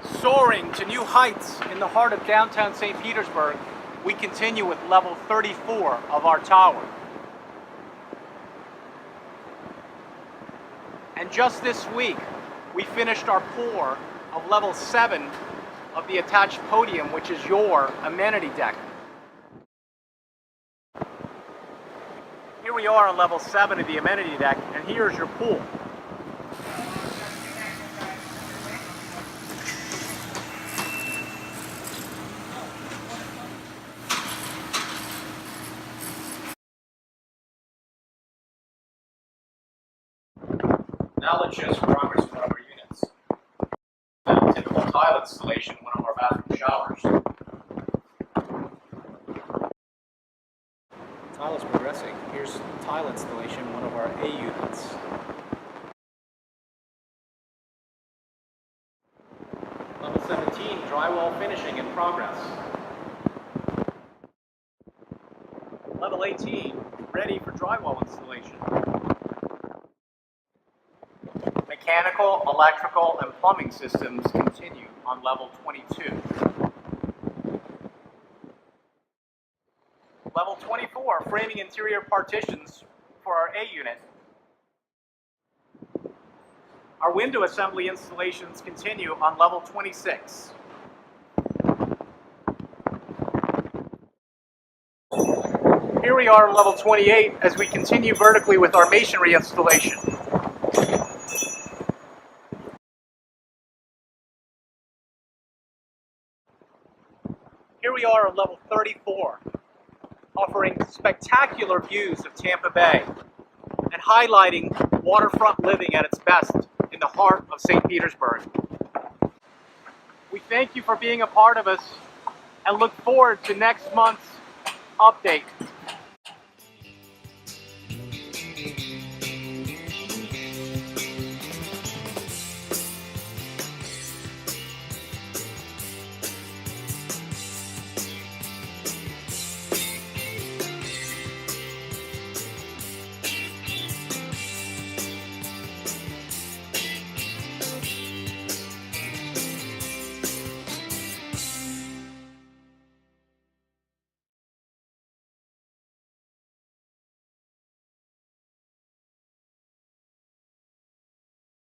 Soaring to new heights in the heart of downtown St. Petersburg, we continue with level 34 of our tower. And just this week, we finished our pour of level 7 of the attached podium, which is your amenity deck. Here we are on level 7 of the amenity deck, and here's your pool. Now let's show some progress with one of our units. A typical tile installation in one of our bathroom showers. Tile is progressing. Here's tile installation in one of our A units. Level 17, drywall finishing in progress. Level 18, ready for drywall installation. Mechanical, electrical, and plumbing systems continue on level 22. Level 24, framing interior partitions for our A unit. Our window assembly installations continue on level 26. Here we are on level 28 as we continue vertically with our masonry installation. Here we are on level 34, offering spectacular views of Tampa Bay and highlighting waterfront living at its best in the heart of St. Petersburg. We thank you for being a part of us and look forward to next month's update.